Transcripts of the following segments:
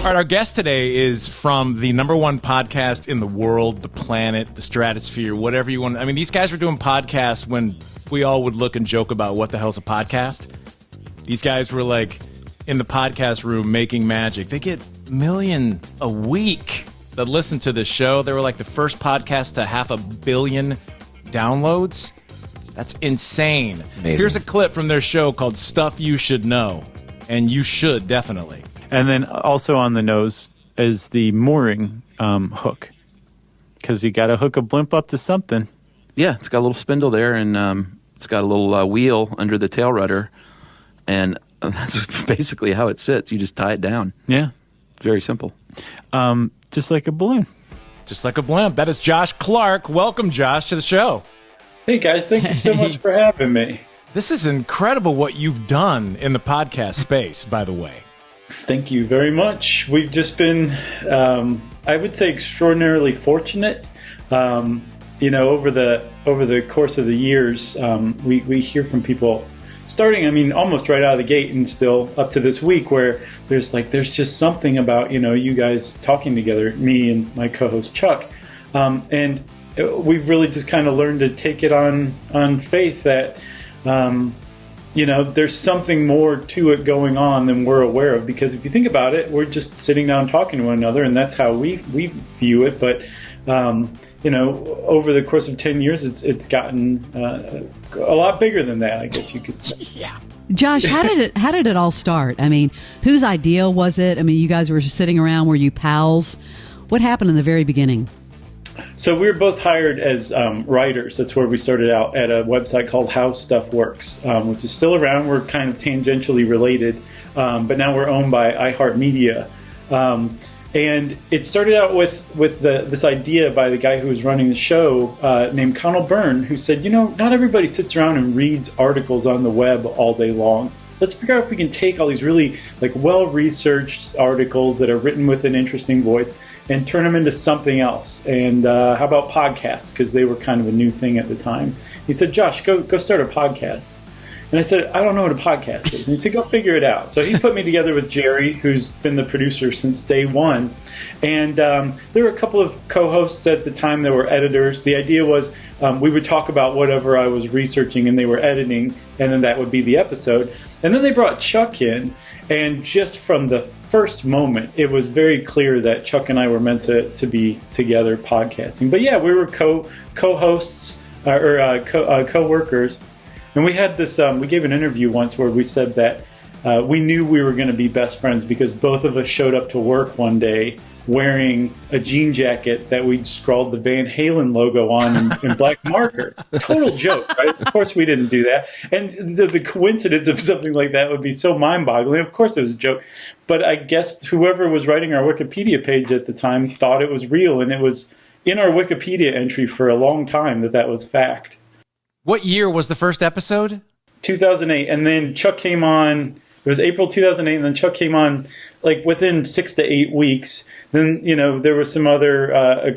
All right, our guest today is from the #1 podcast in the world, the planet, the stratosphere, whatever you want. I mean, these guys were doing podcasts when we all would look and joke about what the hell's a podcast. These guys were like in the podcast room making magic. They get a million a week that listen to this show. They were like the first podcast to 500 million downloads. That's insane. Amazing. Here's a clip from their show called Stuff You Should Know. And you should, definitely. And then also on the nose is the mooring hook, because you got to hook a blimp up to something. Yeah, it's got a little spindle there, and it's got a little wheel under the tail rudder, and that's basically how it sits. You just tie it down. Yeah. Very simple. Just like a balloon. Just like a blimp. That is Josh Clark. Welcome, Josh, to the show. Hey, guys. Thank you so much for having me. This is incredible what you've done in the podcast space, by the way. Thank you very much. We've just been, I would say, extraordinarily fortunate. Over the course of the years, we hear from people starting, almost right out of the gate and still up to this week, where there's just something about, you guys talking together, me and my co-host Chuck. And we've really just kind of learned to take it on faith that, there's something more to it going on than we're aware of. Because if you think about it, we're just sitting down talking to one another, and that's how we view it. But over the course of 10 years, it's gotten a lot bigger than that, I guess you could say. Yeah. Josh, how did it all start? I mean, whose idea was it? I mean, you guys were just sitting around. Were you pals? What happened in the very beginning? So we were both hired as writers. That's where we started out, at a website called How Stuff Works, which is still around. We're kind of tangentially related, but now we're owned by iHeartMedia. And it started out with this idea by the guy who was running the show, named Connell Byrne, who said, not everybody sits around and reads articles on the web all day long. Let's figure out if we can take all these really well-researched articles that are written with an interesting voice and turn them into something else. And how about podcasts? Because they were kind of a new thing at the time. He said, Josh, go start a podcast. And I said, I don't know what a podcast is. And he said, go figure it out. So he put me together with Jerry, who's been the producer since day one. And there were a couple of co-hosts at the time that were editors. The idea was we would talk about whatever I was researching and they were editing, and then that would be the episode. And then they brought Chuck in. And just from the first moment, it was very clear that Chuck and I were meant to be together podcasting. But yeah, we were co-hosts or co-workers. And we had this, we gave an interview once where we said that we knew we were going to be best friends because both of us showed up to work one day wearing a jean jacket that we'd scrawled the Van Halen logo on in black marker. Total joke, right? Of course we didn't do that. And the coincidence of something like that would be so mind-boggling. Of course it was a joke. But I guess whoever was writing our Wikipedia page at the time thought it was real, and it was in our Wikipedia entry for a long time that was fact. What year was the first episode? 2008, and then Chuck came on. It was April 2008, and then Chuck came on within 6 to 8 weeks. Then there was some other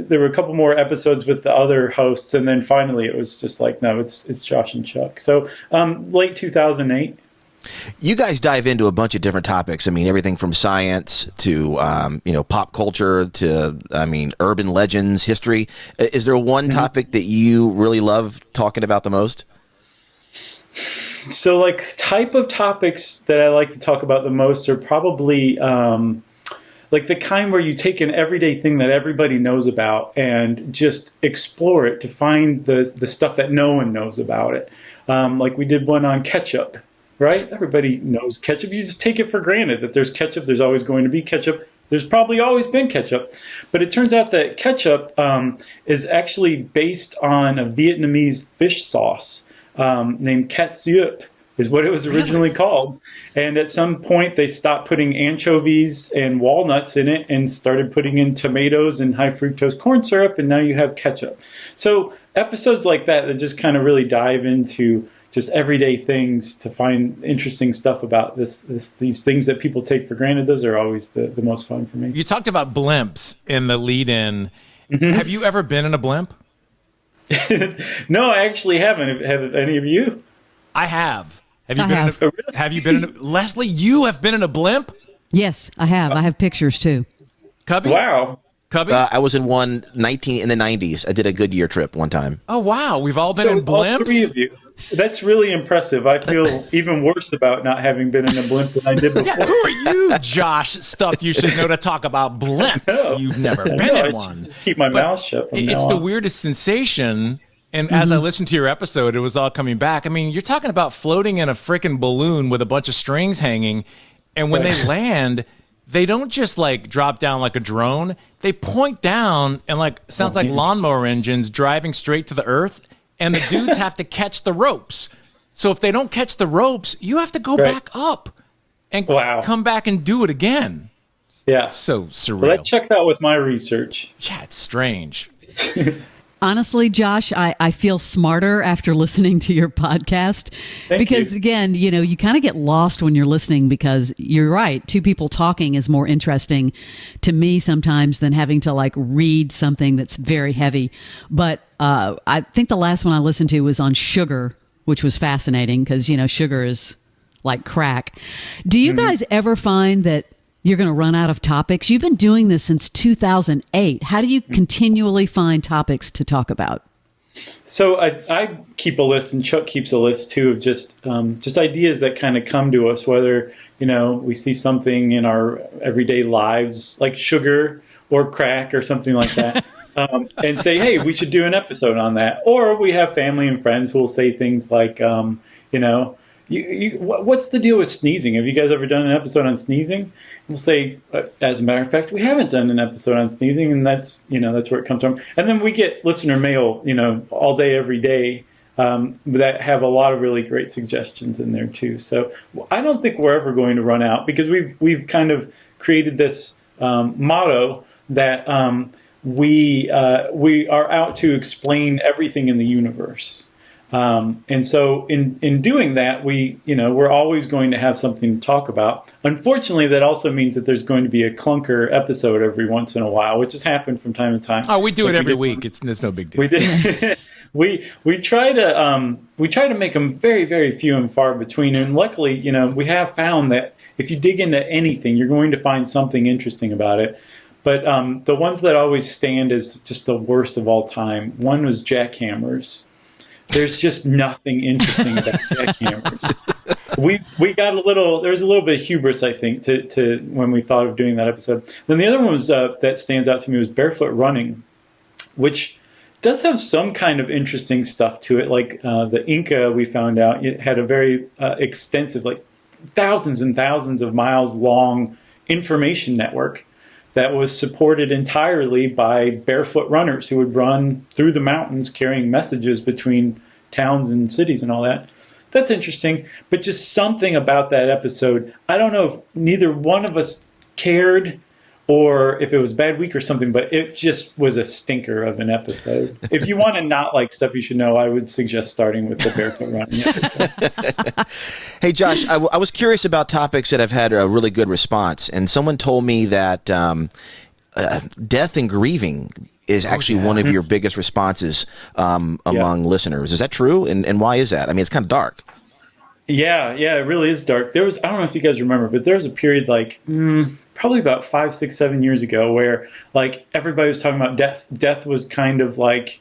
there were a couple more episodes with the other hosts, and then finally it was just no, it's Josh and Chuck. So late 2008. You guys dive into a bunch of different topics. I mean, everything from science to pop culture to urban legends, history. Is there one topic that you really love talking about the most? So type of topics that I like to talk about the most are probably the kind where you take an everyday thing that everybody knows about and just explore it to find the stuff that no one knows about it. We did one on ketchup. Right? Everybody knows ketchup. You just take it for granted that there's ketchup. There's always going to be ketchup. There's probably always been ketchup. But it turns out that ketchup is actually based on a Vietnamese fish sauce named ketchup, is what it was originally called. And at some point, they stopped putting anchovies and walnuts in it and started putting in tomatoes and high fructose corn syrup, and now you have ketchup. So episodes like that just kind of really dive into just everyday things to find interesting stuff about these things that people take for granted. Those are always the most fun for me. You talked about blimps in the lead-in. Mm-hmm. Have you ever been in a blimp? No, I actually haven't. Have any of you? I have. Have you been in a Leslie, you have been in a blimp? Yes, I have. I have pictures too. Cubby? Wow. Cubby? I was in one in the 90s. I did a Goodyear trip one time. Oh, wow. We've all been So in all Blimps? three of you. That's really impressive. I feel even worse about not having been in a blimp than I did before. Yeah, who are you, Josh? Stuff you should know to talk about Blimps. No. You've never been No, I in should one. just keep my mouth shut from It's now the on. weirdest sensation. And as I listened to your episode, it was all coming back. I mean, you're talking about floating in a freaking balloon with a bunch of strings hanging. And when they land, they don't just like drop down like a drone. They point down and like sounds like lawnmower engines driving straight to the earth. And the dudes have to catch the ropes. So if they don't catch the ropes, you have to go back up and come back and do it again. Yeah. So surreal. Well, that checks out with my research. Yeah, it's strange. Honestly, Josh, I feel smarter after listening to your podcast because, again, you kind of get lost when you're listening because you're right. Two people talking is more interesting to me sometimes than having to like read something that's very heavy. But I think the last one I listened to was on sugar, which was fascinating because, sugar is like crack. Do you guys ever find that you're going to run out of topics? You've been doing this since 2008. How do you continually find topics to talk about? So I keep a list, and Chuck keeps a list too of just ideas that kind of come to us, whether we see something in our everyday lives like sugar or crack or something like that, and say, hey, we should do an episode on that. Or we have family and friends who will say things like, what's the deal with sneezing? Have you guys ever done an episode on sneezing? We'll say, as a matter of fact, we haven't done an episode on sneezing, and that's where it comes from. And then we get listener mail, all day, every day, that have a lot of really great suggestions in there too. So I don't think we're ever going to run out because we've kind of created this motto that we are out to explain everything in the universe. And so in doing that, we're always going to have something to talk about. Unfortunately, that also means that there's going to be a clunker episode every once in a while, which has happened from time to time. Oh, we do it every week. It's no big deal. We did. we try to make them very, very few and far between. And luckily, we have found that if you dig into anything, you're going to find something interesting about it. But the ones that always stand as just the worst of all time, one was jackhammers. There's just nothing interesting about jackhammers. There was a little bit of hubris, I think, to when we thought of doing that episode. Then the other one was that stands out to me was barefoot running, which does have some kind of interesting stuff to it. Like the Inca, we found out, it had a very extensive, like thousands and thousands of miles long information network that was supported entirely by barefoot runners who would run through the mountains carrying messages between towns and cities and all that. That's interesting, but just something about that episode. I don't know if neither one of us cared or if it was a bad week or something, but it just was a stinker of an episode. If you want to not like stuff you should know, I would suggest starting with the barefoot running episode. Hey, Josh, I was curious about topics that have had a really good response, and someone told me that death and grieving is actually one of your biggest responses among listeners. Is that true? And why is that? I mean, it's kind of dark. Yeah, it really is dark. I don't know if you guys remember, but there was a period like probably about 5, 6, 7 years ago where like everybody was talking about death. Death was kind of like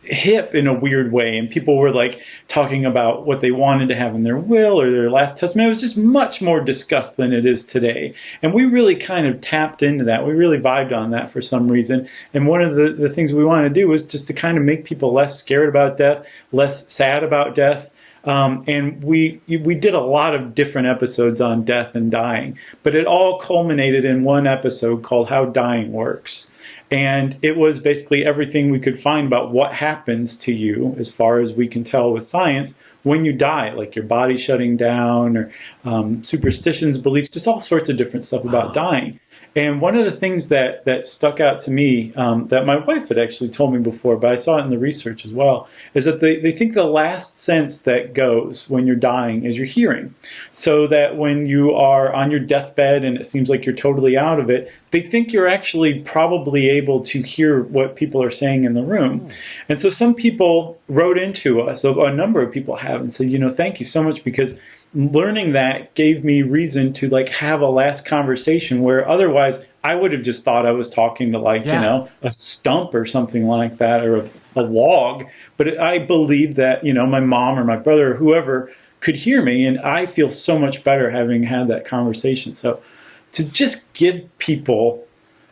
hip in a weird way, and people were like talking about what they wanted to have in their will or their last testament. It was just much more discussed than it is today, and we really kind of tapped into that. We really vibed on that for some reason, and one of the things we wanted to do was just to kind of make people less scared about death, less sad about death. And we did a lot of different episodes on death and dying, but it all culminated in one episode called How Dying Works. And it was basically everything we could find about what happens to you, as far as we can tell with science, when you die, like your body shutting down or superstitions, beliefs, just all sorts of different stuff about dying. And one of the things that stuck out to me, that my wife had actually told me before, but I saw it in the research as well, is that they think the last sense that goes when you're dying is your hearing. So that when you are on your deathbed and it seems like you're totally out of it, they think you're actually probably able to hear what people are saying in the room. And so some people wrote into us, a number of people have, and said, thank you so much, because learning that gave me reason to like have a last conversation where otherwise I would have just thought I was talking to like, a stump or something like that, or a log. But I believe that, my mom or my brother or whoever could hear me, and I feel so much better having had that conversation. So to just give people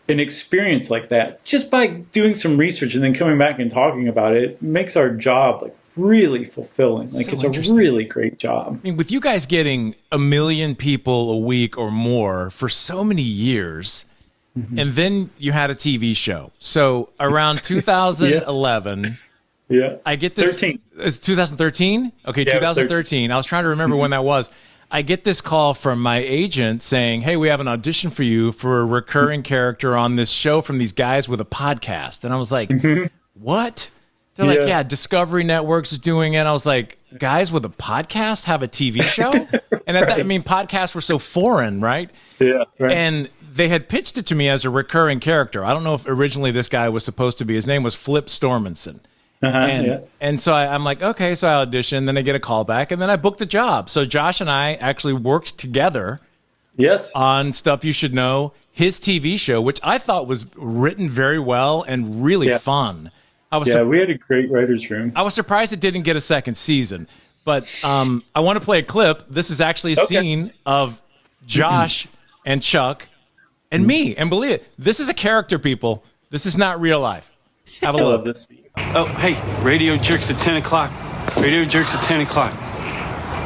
an experience like that, just by doing some research and then coming back and talking about it, it makes our job like really fulfilling. Like, it's a really great job. I mean, with you guys getting 1 million people a week or more for so many years, and then you had a TV show. So around 2011, I get this. 13. It's 2013? Okay, yeah, 2013. I was trying to remember when that was. I get this call from my agent saying, hey, we have an audition for you for a recurring character on this show from these guys with a podcast. And I was like, what? They're like, yeah, Discovery Networks is doing it. I was like, guys with a podcast have a TV show? And at that, I mean, podcasts were so foreign, right? Yeah. Right. And they had pitched it to me as a recurring character. I don't know if originally this guy was supposed to be. His name was Flip Stormanson. And so I'm like, okay, so I audition, then I get a call back, and then I booked the job. So Josh and I actually worked together on Stuff You Should Know, his TV show, which I thought was written very well and really fun. We had a great writer's room. I was surprised it didn't get a second season. But I want to play a clip. This is actually a scene of Josh and Chuck and me. And believe it, this is a character, people. This is not real life. Have a look. I love this scene. Oh, hey, radio jerks at 10 o'clock. Radio jerks at 10 o'clock.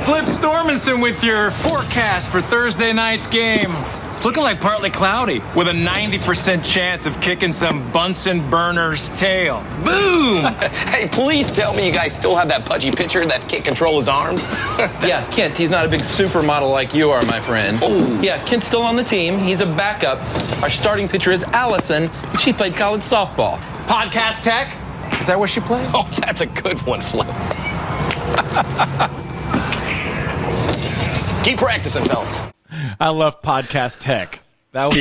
Flip Stormanson with your forecast for Thursday night's game. It's looking like partly cloudy with a 90% chance of kicking some Bunsen burner's tail. Boom! Hey, please tell me you guys still have that pudgy pitcher that can't control his arms. Yeah, Kent, he's not a big supermodel like you are, my friend. Oh. Yeah, Kent's still on the team. He's a backup. Our starting pitcher is Allison. She played college softball. Podcast tech? Is that where she played? Oh, that's a good one, Flip. Keep practicing, fellas. I love podcast tech. That was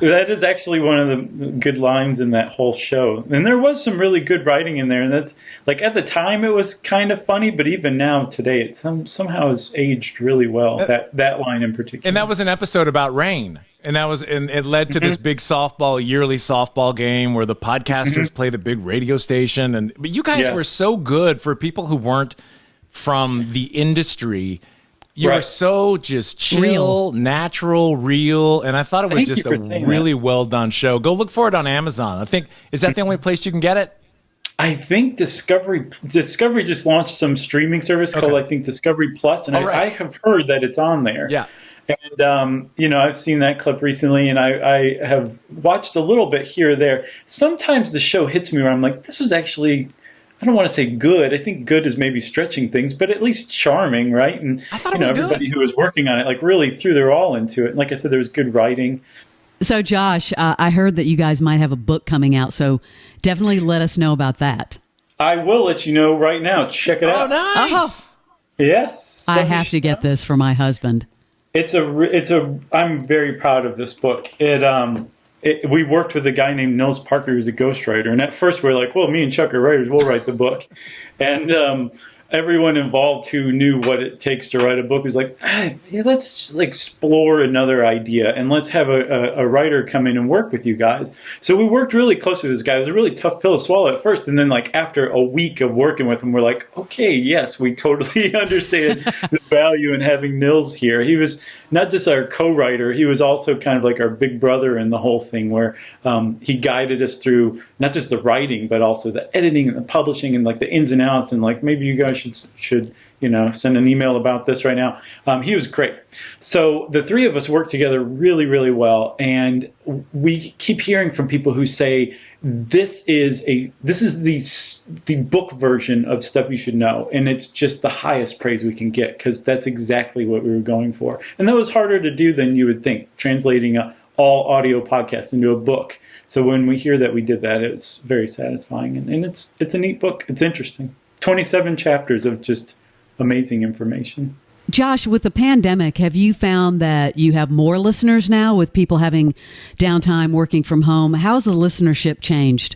that is actually one of the good lines in that whole show. And there was some really good writing in there. And that's like, at the time it was kind of funny, but even now today it somehow has aged really well. That line in particular. And that was an episode about rain. And it led to this big yearly softball game where the podcasters play the big radio station. But you guys were so good for people who weren't from the industry. You were so just chill, natural, real, and I thought it was just a really well done show. Go look for it on Amazon. I think, is that the only place you can get it? I think Discovery just launched some streaming service called, I think, Discovery Plus, and I have heard that it's on there. Yeah. And, I've seen that clip recently, and I have watched a little bit here or there. Sometimes the show hits me where I'm like, this was actually, I don't want to say good. I think good is maybe stretching things, but at least charming, right? And I thought it was everybody who was working on it like really threw their all into it. And like I said, there was good writing. So, Josh, I heard that you guys might have a book coming out, so definitely let us know about that. I will let you know right now. Check it out. Oh, nice. Yes. I have to get this for my husband. I'm very proud of this book. We worked with a guy named Nils Parker, who's a ghostwriter. And at first we were like, well, me and Chuck are writers. We'll write the book. And everyone involved who knew what it takes to write a book was like, let's explore another idea and let's have a writer come in and work with you guys. So we worked really close with this guy. It was a really tough pill to swallow at first. And then after a week of working with him, we're like, okay, yes, we totally understand the value in having Nils here. He was not just our co-writer, he was also kind of like our big brother in the whole thing, where he guided us through not just the writing, but also the editing and the publishing and the ins and outs, and maybe you guys should send an email about this right now. He was great. So the three of us work together really, really well, and we keep hearing from people who say this is the book version of Stuff You Should Know, and it's just the highest praise we can get, because that's exactly what we were going for. And that was harder to do than you would think, translating all audio podcasts into a book. So when we hear that we did that, it's very satisfying, and it's a neat book. It's interesting. 27 chapters of just amazing information. Josh, with the pandemic, have you found that you have more listeners now with people having downtime working from home? How's the listenership changed?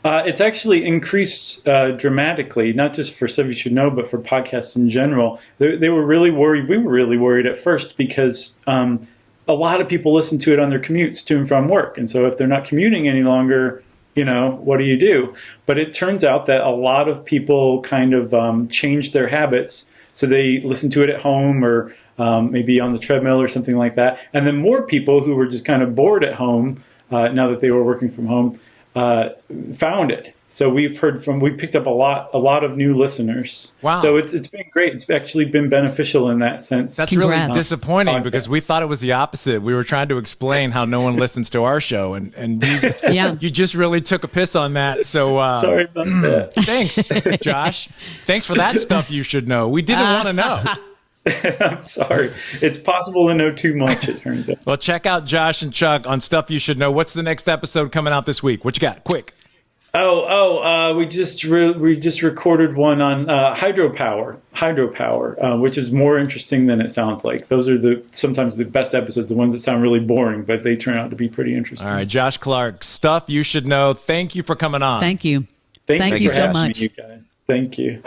It's actually increased dramatically, not just for Stuff You Should Know, but for podcasts in general. They were really worried. We were really worried at first because a lot of people listen to it on their commutes to and from work. And so if they're not commuting any longer, what do you do? But it turns out that a lot of people kind of change their habits. So they listen to it at home or maybe on the treadmill or something like that. And then more people who were just kind of bored at home, now that they were working from home, found it. So we picked up a lot of new listeners. Wow. So it's been great. It's actually been beneficial in that sense. That's Congrats. really disappointing because we thought it was the opposite. We were trying to explain how no one listens to our show, and you just really took a piss on that. So sorry about that. Thanks, Josh. Thanks for that stuff you should know. We didn't want to know. I'm sorry. It's possible to know too much, it turns out. Well, check out Josh and Chuck on Stuff You Should Know. What's the next episode coming out this week? What you got? Quick. We just recorded one on hydropower, which is more interesting than it sounds like. Those are sometimes the best episodes, the ones that sound really boring, but they turn out to be pretty interesting. All right, Josh Clark, Stuff You Should Know. Thank you for coming on. Thank you. Thank you for so having much. me, you guys. Thank you.